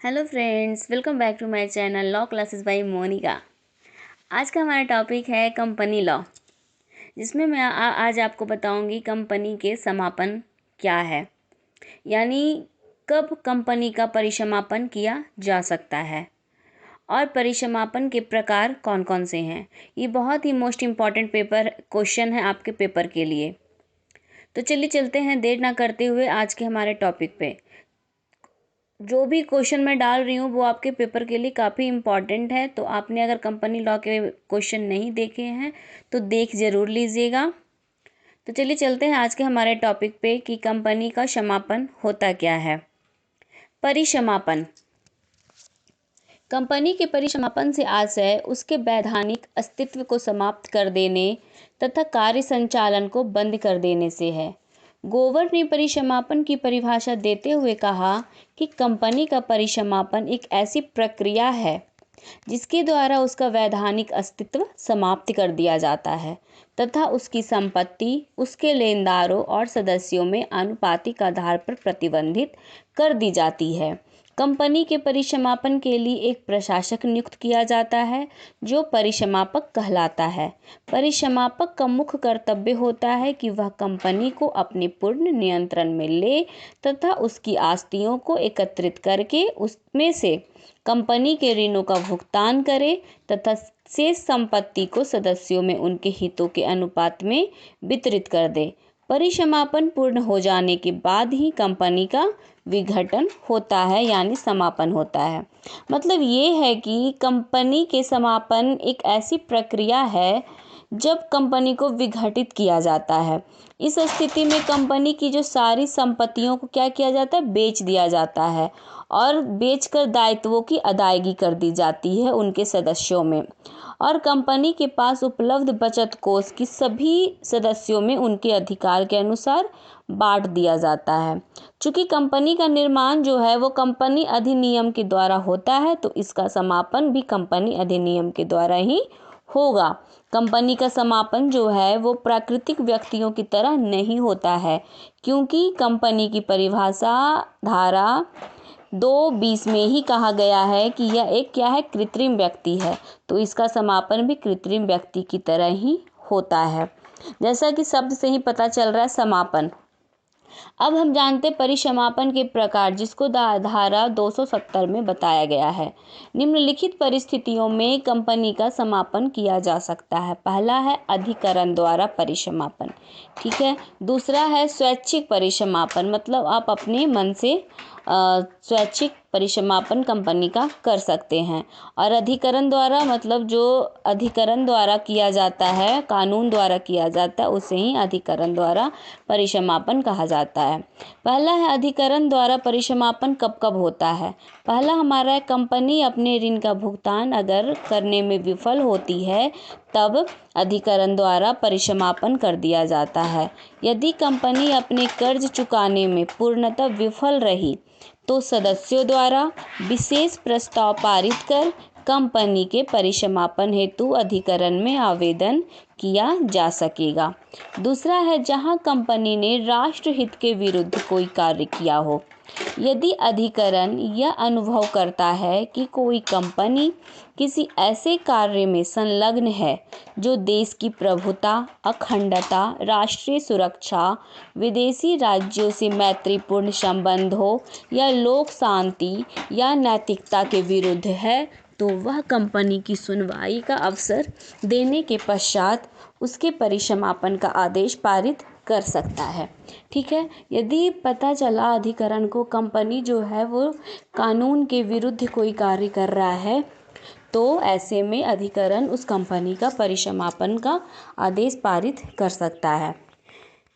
Hello friends, welcome back to my channel law classes by Monika. आज का हमारा topic है कंपनी लॉ, जिसमें मैं आज आपको बताऊंगी कंपनी के समापन क्या है, यानी कब कंपनी का परिसमापन किया जा सकता है और परिसमापन के प्रकार कौन कौन से हैं। ये बहुत ही मोस्ट इम्पॉर्टेंट क्वेश्चन है आपके पेपर के लिए। तो चलिए चलते हैं देर ना करते हुए आज के हमारे टॉपिक पे। जो भी क्वेश्चन मैं डाल रही हूँ वो आपके पेपर के लिए काफ़ी इम्पॉर्टेंट है, तो आपने अगर कंपनी लॉ के क्वेश्चन नहीं देखे हैं तो देख ज़रूर लीजिएगा। तो चलिए चलते हैं आज के हमारे टॉपिक पे कि कंपनी का समापन होता क्या है। परिसमापन। कंपनी के परिसमापन से आशय उसके वैधानिक अस्तित्व को समाप्त कर देने तथा कार्य संचालन को बंद कर देने से है। गोवर ने परिसमापन की परिभाषा देते हुए कहा कि कंपनी का परिसमापन एक ऐसी प्रक्रिया है जिसके द्वारा उसका वैधानिक अस्तित्व समाप्त कर दिया जाता है तथा उसकी संपत्ति उसके लेनदारों और सदस्यों में आनुपातिक आधार पर प्रतिबंधित कर दी जाती है। कंपनी के परिसमापन के लिए एक प्रशासक नियुक्त किया जाता है जो परिसमापक कहलाता है। परिसमापक का मुख्य कर्तव्य होता है कि वह कंपनी को अपने पूर्ण नियंत्रण में ले तथा उसकी आस्तियों को एकत्रित करके उसमें से कंपनी के ऋणों का भुगतान करे तथा शेष संपत्ति को सदस्यों में उनके हितों के अनुपात में वितरित कर दे। परिसमापन पूर्ण हो जाने के बाद ही कंपनी का विघटन होता है, यानी समापन होता है। मतलब ये है कि कंपनी के समापन एक ऐसी प्रक्रिया है जब कंपनी को विघटित किया जाता है। इस स्थिति में कंपनी की जो सारी संपत्तियों को क्या किया जाता है, बेच दिया जाता है और बेचकर दायित्वों की अदायगी कर दी जाती है उनके सदस्यों में, और कंपनी के पास उपलब्ध बचत कोष की सभी सदस्यों में उनके अधिकार के अनुसार बांट दिया जाता है। चूँकि कंपनी का निर्माण जो है वो कंपनी अधिनियम के द्वारा होता है, तो इसका समापन भी कंपनी अधिनियम के द्वारा ही होगा। कंपनी का समापन जो है वो प्राकृतिक व्यक्तियों की तरह नहीं होता है, क्योंकि कंपनी की परिभाषा धारा 2(20) में ही कहा गया है कि यह एक क्या है, कृत्रिम व्यक्ति है, तो इसका समापन भी कृत्रिम व्यक्ति की तरह ही होता है। जैसा कि शब्द से ही पता चल रहा है, समापन। अब हम जानते परिसमापन के प्रकार, जिसको धारा 270 में बताया गया है। निम्नलिखित परिस्थितियों में कंपनी का समापन किया जा सकता है। पहला है अधिकरण द्वारा परिसमापन, ठीक है। दूसरा है स्वैच्छिक परिसमापन, मतलब आप अपने मन से स्वैच्छिक परिसमापन कंपनी का कर सकते हैं। और अधिकरण द्वारा मतलब जो अधिकरण द्वारा किया जाता है, कानून द्वारा किया जाता है, उसे ही अधिकरण द्वारा परिसमापन कहा जाता है। पहला है अधिकरण द्वारा परिसमापन कब कब होता है। पहला हमारा है कंपनी अपने ऋण का भुगतान अगर करने में विफल होती है तब अधिकरण द्वारा परिसमापन कर दिया जाता है। यदि कंपनी अपने कर्ज चुकाने में पूर्णतः विफल रही तो सदस्यों द्वारा विशेष प्रस्ताव पारित कर कंपनी के परिसमापन हेतु अधिकरण में आवेदन किया जा सकेगा। दूसरा है जहां कंपनी ने राष्ट्रहित के विरुद्ध कोई कार्य किया हो। यदि अधिकरण यह अनुभव करता है कि कोई कंपनी किसी ऐसे कार्य में संलग्न है जो देश की प्रभुता, अखंडता, राष्ट्रीय सुरक्षा, विदेशी राज्यों से मैत्रीपूर्ण संबंधों या लोक शांति या नैतिकता के विरुद्ध है, तो वह कंपनी की सुनवाई का अवसर देने के पश्चात उसके परिसमापन का आदेश पारित कर सकता है, ठीक है। यदि पता चला अधिकरण को कंपनी जो है वो कानून के विरुद्ध कोई कार्य कर रहा है, तो ऐसे में अधिकरण उस कंपनी का परिसमापन का आदेश पारित कर सकता है।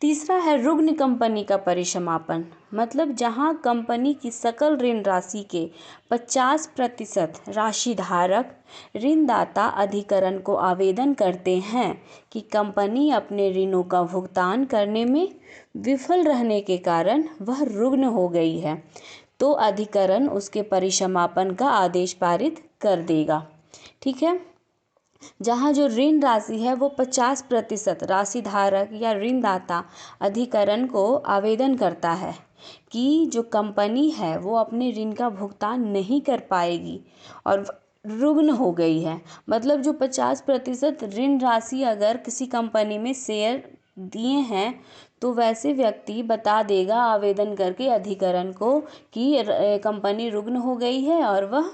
तीसरा है रुग्ण कंपनी का परिसमापन, मतलब जहां कंपनी की सकल ऋण राशि के 50% राशि धारक ऋणदाता अधिकरण को आवेदन करते हैं कि कंपनी अपने ऋणों का भुगतान करने में विफल रहने के कारण वह रुग्ण हो गई है, तो अधिकरण उसके परिसमापन का आदेश पारित कर देगा, ठीक है। जहाँ जो ऋण राशि है वो 50% राशि धारक या ऋणदाता अधिकरण को आवेदन करता है कि जो कंपनी है वो अपने ऋण का भुगतान नहीं कर पाएगी और रुग्ण हो गई है, मतलब जो 50% ऋण राशि अगर किसी कंपनी में शेयर दिए हैं तो वैसे व्यक्ति बता देगा आवेदन करके अधिकरण को कि कंपनी रुग्ण हो गई है और वह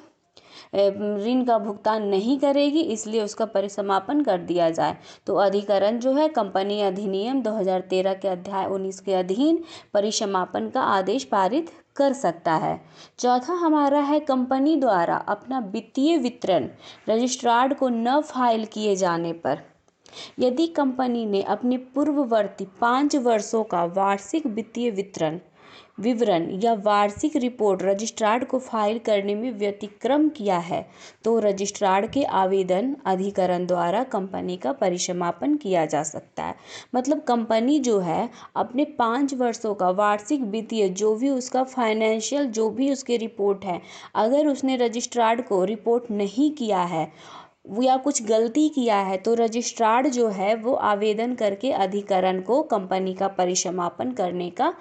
ऋण का भुगतान नहीं करेगी, इसलिए उसका परिसमापन कर दिया जाए। तो अधिकरण जो है कंपनी अधिनियम 2013 के अध्याय 19 के अधीन परिसमापन का आदेश पारित कर सकता है। चौथा हमारा है कंपनी द्वारा अपना वित्तीय विवरण रजिस्ट्रार को न फाइल किए जाने पर। यदि कंपनी ने अपने पूर्ववर्ती 5 वर्षों का वार्षिक वित्तीय विवरण या वार्षिक रिपोर्ट रजिस्ट्रार को फाइल करने में व्यतिक्रम किया है तो रजिस्ट्रार के आवेदन अधिकरण द्वारा कंपनी का परिसमापन किया जा सकता है। मतलब कंपनी जो है अपने 5 वर्षों का वार्षिक वित्तीय जो भी उसका फाइनेंशियल जो भी उसके रिपोर्ट है, अगर उसने रजिस्ट्रार को रिपोर्ट नहीं किया है या कुछ गलती किया है तो रजिस्ट्रार जो है वो आवेदन करके अधिकरण को कंपनी का परिसमापन करने का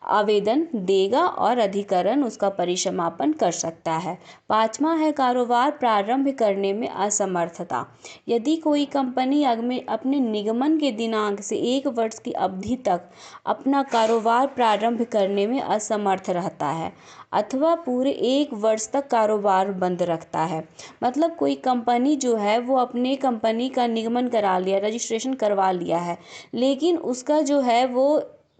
आवेदन देगा और अधिकरण उसका परिसमापन कर सकता है। पांचवा है कारोबार प्रारंभ करने में असमर्थता। यदि कोई कंपनी अपने निगमन के दिनांक से 1 वर्ष की अवधि तक अपना कारोबार प्रारंभ करने में असमर्थ रहता है अथवा पूरे 1 वर्ष तक कारोबार बंद रखता है, मतलब कोई कंपनी जो है वो अपने कंपनी का निगमन करा लिया, रजिस्ट्रेशन करवा लिया है, लेकिन उसका जो है वो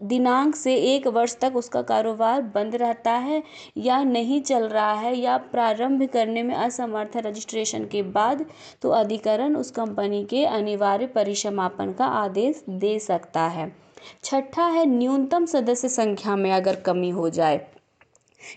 दिनांक से 1 वर्ष तक उसका कारोबार बंद रहता है या नहीं चल रहा है या प्रारंभ करने में असमर्थ है रजिस्ट्रेशन के बाद, तो अधिकरण उस कंपनी के अनिवार्य परिसमापन का आदेश दे सकता है। छठा है न्यूनतम सदस्य संख्या में अगर कमी हो जाए।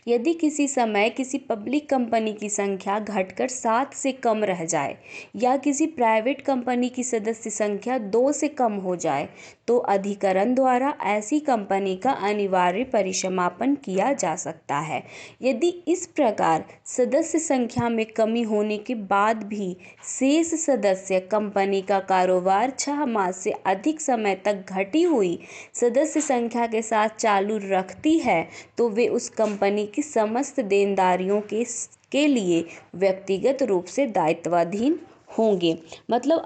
यदि किसी समय किसी पब्लिक कंपनी की संख्या घटकर 7 से कम रह जाए या किसी प्राइवेट कंपनी की सदस्य संख्या 2 से कम हो जाए तो अधिकरण द्वारा ऐसी कंपनी का अनिवार्य परिसमापन किया जा सकता है। यदि इस प्रकार सदस्य संख्या में कमी होने के बाद भी शेष सदस्य कंपनी का कारोबार 6 मास से अधिक समय तक घटी हुई सदस्य संख्या के साथ चालू रखती है तो वे उस कंपनी की समस्त देनदारियों के लिए व्यक्तिगत रूप से दायित्वाधीन होंगे। मतलब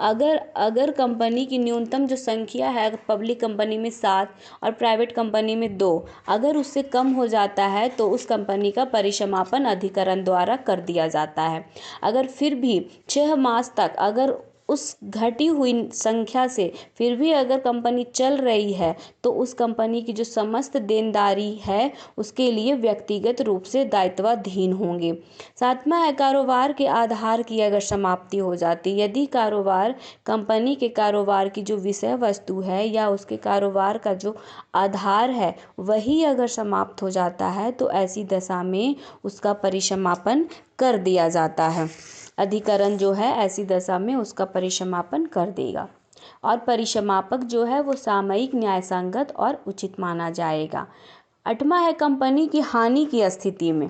अगर कंपनी की न्यूनतम जो संख्या है पब्लिक कंपनी में 7 और प्राइवेट कंपनी में 2, अगर उससे कम हो जाता है तो उस कंपनी का परिसमापन अधिकरण द्वारा कर दिया जाता है। अगर फिर भी 6 मास तक अगर उस घटी हुई संख्या से फिर भी अगर कंपनी चल रही है तो उस कंपनी की जो समस्त देनदारी है उसके लिए व्यक्तिगत रूप से दायित्वाधीन होंगे। सातवां है कारोबार के आधार की अगर समाप्ति हो जाती, यदि कारोबार कंपनी के कारोबार की जो विषय वस्तु है या उसके कारोबार का जो आधार है वही अगर समाप्त हो जाता है तो ऐसी दशा में उसका परिसमापन कर दिया जाता है। अधिकरण जो है ऐसी दशा में उसका परिसमापन कर देगा और परिसमापक जो है वो सामयिक न्यायसंगत और उचित माना जाएगा। 8वां है कंपनी की हानि की स्थिति में।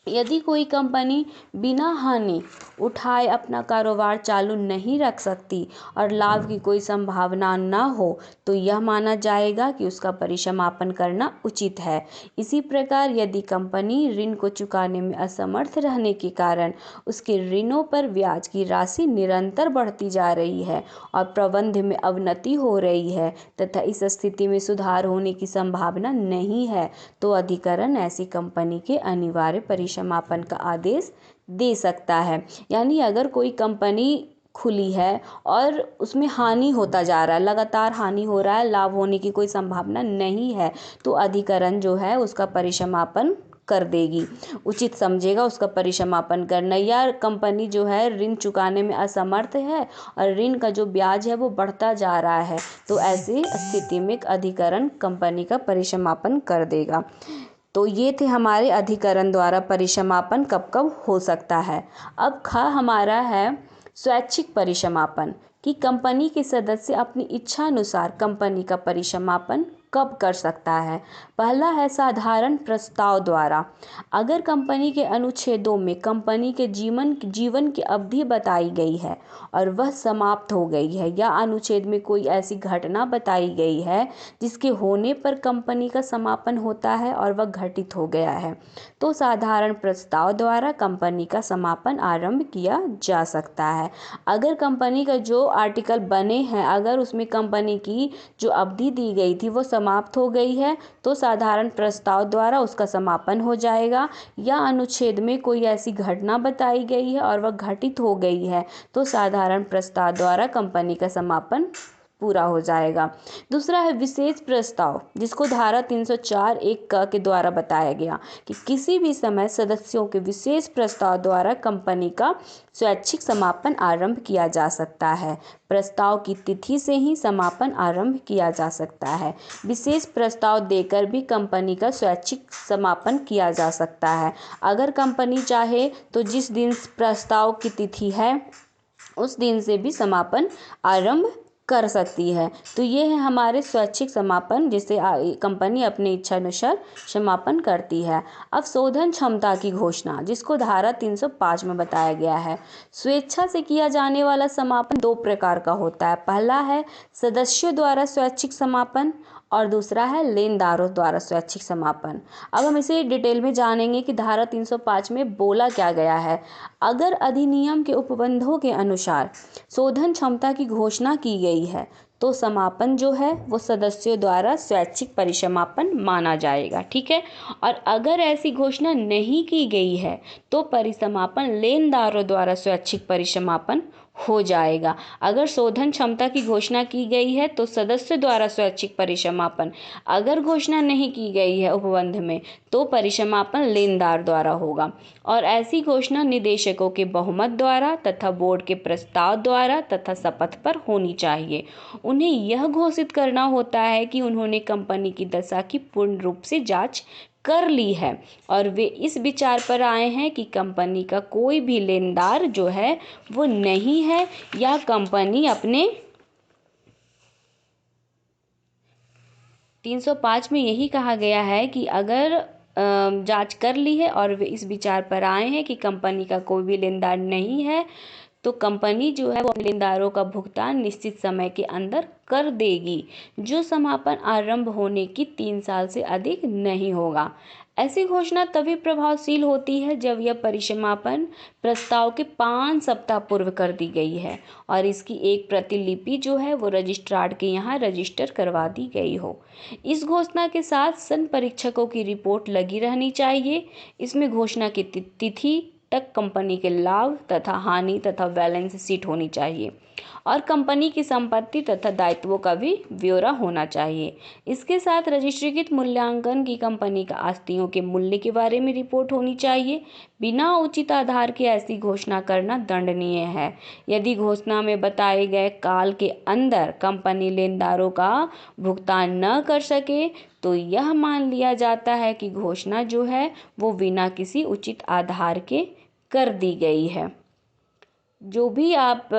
यदि कोई कंपनी बिना हानि उठाए अपना कारोबार चालू नहीं रख सकती और लाभ की कोई संभावना न हो तो यह माना जाएगा कि उसका परिसमापन करना उचित है। इसी प्रकार यदि कंपनी ऋण को चुकाने में असमर्थ रहने के कारण उसके ऋणों पर ब्याज की राशि निरंतर बढ़ती जा रही है और प्रबंध में अवनति हो रही है तथा इस स्थिति में सुधार होने की संभावना नहीं है तो अधिकरण ऐसी कंपनी के अनिवार्य परिसमापन का आदेश दे सकता है। यानी अगर कोई कंपनी खुली है और उसमें हानि होता जा रहा है, लगातार हानि हो रहा है, लाभ होने की कोई संभावना नहीं है तो अधिकरण जो है उसका परिसमापन कर देगी, उचित समझेगा उसका परिसमापन करना। या कंपनी जो है ऋण चुकाने में असमर्थ है और ऋण का जो ब्याज है वो बढ़ता जा रहा है तो ऐसी स्थिति में अधिकरण कंपनी का परिसमापन कर देगा। तो ये थे हमारे अधिकरण द्वारा परिसमापन कब कब हो सकता है। अब हमारा है स्वैच्छिक परिसमापन कि कंपनी के सदस्य अपनी इच्छा अनुसार कंपनी का परिसमापन कब कर सकता है। पहला है साधारण प्रस्ताव द्वारा। अगर कंपनी के अनुच्छेदों में कंपनी के जीवन की अवधि बताई गई है और वह समाप्त हो गई है, या अनुच्छेद में कोई ऐसी घटना बताई गई है जिसके होने पर कंपनी का समापन होता है और वह घटित हो गया है, तो साधारण प्रस्ताव द्वारा कंपनी का समापन आरंभ किया जा सकता है। अगर कंपनी का जो आर्टिकल बने हैं, अगर उसमें कंपनी की जो अवधि दी गई थी वो समाप्त हो गई है, तो साधारण प्रस्ताव द्वारा उसका समापन हो जाएगा। या अनुच्छेद में कोई ऐसी घटना बताई गई है और वह घटित हो गई है, तो साधारण प्रस्ताव द्वारा कंपनी का समापन पूरा हो जाएगा। दूसरा है विशेष प्रस्ताव, जिसको धारा 304(1) के द्वारा बताया गया कि किसी भी समय सदस्यों के विशेष प्रस्ताव द्वारा कंपनी का स्वैच्छिक समापन आरंभ किया जा सकता है। प्रस्ताव की तिथि से ही समापन आरंभ किया जा सकता है। विशेष प्रस्ताव देकर भी कंपनी का स्वैच्छिक समापन किया जा सकता है। अगर कंपनी चाहे तो जिस दिन प्रस्ताव की तिथि है उस दिन से भी समापन आरंभ कर सकती है। तो ये है हमारे स्वैच्छिक समापन, जिसे कंपनी अपनी इच्छा अनुसार समापन करती है। अब शोधन क्षमता की घोषणा, जिसको धारा 305 में बताया गया है। स्वेच्छा से किया जाने वाला समापन दो प्रकार का होता है। पहला है सदस्यों द्वारा स्वैच्छिक समापन और दूसरा है लेनदारों द्वारा स्वैच्छिक समापन। अब हम इसे डिटेल में जानेंगे कि धारा 305 में बोला क्या गया है। अगर अधिनियम के उपबंधों के अनुसार शोधन क्षमता की घोषणा की गई है, तो समापन जो है वो सदस्यों द्वारा स्वैच्छिक परिसमापन माना जाएगा। ठीक है। और अगर ऐसी घोषणा नहीं की गई है तो परिसमापन लेनदारों द्वारा स्वैच्छिक परिसमापन हो जाएगा। अगर शोधन क्षमता की घोषणा की गई है तो सदस्य द्वारा स्वैच्छिक परिसमापन, अगर घोषणा नहीं की गई है उपबंध में तो परिसमापन लेनदार द्वारा होगा। और ऐसी घोषणा निदेशकों के बहुमत द्वारा तथा बोर्ड के प्रस्ताव द्वारा तथा शपथ पर होनी चाहिए। उन्हें यह घोषित करना होता है कि उन्होंने कंपनी की दशा की पूर्ण रूप से जांच कर ली है और वे इस विचार पर आए हैं कि कंपनी का कोई भी लेनदार जो है वो नहीं है, या कंपनी अपने 305 में यही कहा गया है कि अगर जांच कर ली है और वे इस विचार पर आए हैं कि कंपनी का कोई भी लेनदार नहीं है, तो कंपनी जो है वो अपने लेनदारों का भुगतान निश्चित समय के अंदर कर देगी, जो समापन आरंभ होने की 3 साल से अधिक नहीं होगा। ऐसी घोषणा तभी प्रभावशील होती है जब यह परिसमापन प्रस्ताव के 5 सप्ताह पूर्व कर दी गई है और इसकी एक प्रतिलिपि जो है वो रजिस्ट्रार के यहाँ रजिस्टर करवा दी गई हो। इस घोषणा के साथ संपरीक्षकों की रिपोर्ट लगी रहनी चाहिए। इसमें घोषणा की तिथि तक कंपनी के लाभ तथा हानि तथा बैलेंस शीट होनी चाहिए और कंपनी की संपत्ति तथा दायित्वों का भी ब्यौरा होना चाहिए। इसके साथ रजिस्ट्रीकृत मूल्यांकन की कंपनी का आस्तियों के मूल्य के बारे में रिपोर्ट होनी चाहिए। बिना उचित आधार के ऐसी घोषणा करना दंडनीय है। यदि घोषणा में बताए गए काल के अंदर कंपनी लेनदारों का भुगतान न कर सके तो यह मान लिया जाता है कि घोषणा जो है वो बिना किसी उचित आधार के कर दी गई है। जो भी आप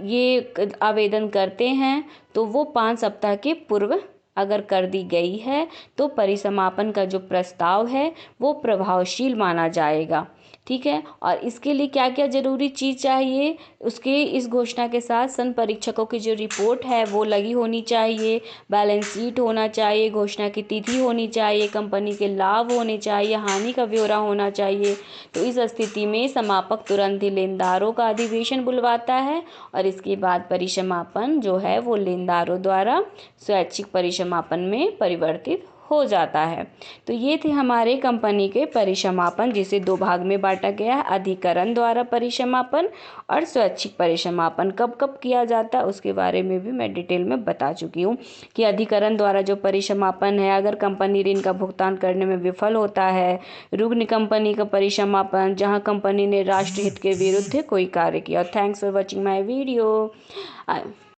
ये आवेदन करते हैं तो वो 5 सप्ताह के पूर्व अगर कर दी गई है तो परिसमापन का जो प्रस्ताव है वो प्रभावशील माना जाएगा। ठीक है। और इसके लिए क्या क्या ज़रूरी चीज़ चाहिए, उसके इस घोषणा के साथ संपरीक्षकों की जो रिपोर्ट है वो लगी होनी चाहिए, बैलेंस शीट होना चाहिए, घोषणा की तिथि होनी चाहिए, कंपनी के लाभ होने चाहिए, हानि का ब्यौरा होना चाहिए। तो इस स्थिति में समापक तुरंत ही लेनदारों का अधिवेशन बुलवाता है और इसके बाद परिसमापन जो है वो लेनदारों द्वारा स्वैच्छिक परिसमापन में परिवर्तित हो जाता है। तो ये थे हमारे कंपनी के परिसमापन, जिसे 2 भाग में बांटा गया है, अधिकरण द्वारा परिसमापन और स्वैच्छिक परिसमापन। कब कब किया जाता है उसके बारे में भी मैं डिटेल में बता चुकी हूँ कि अधिकरण द्वारा जो परिसमापन है, अगर कंपनी ऋण का भुगतान करने में विफल होता है। रुग्ण कंपनी का परिसमापन, जहाँ कंपनी ने राष्ट्रहित के विरुद्ध कोई कार्य किया। Thanks for watching my video.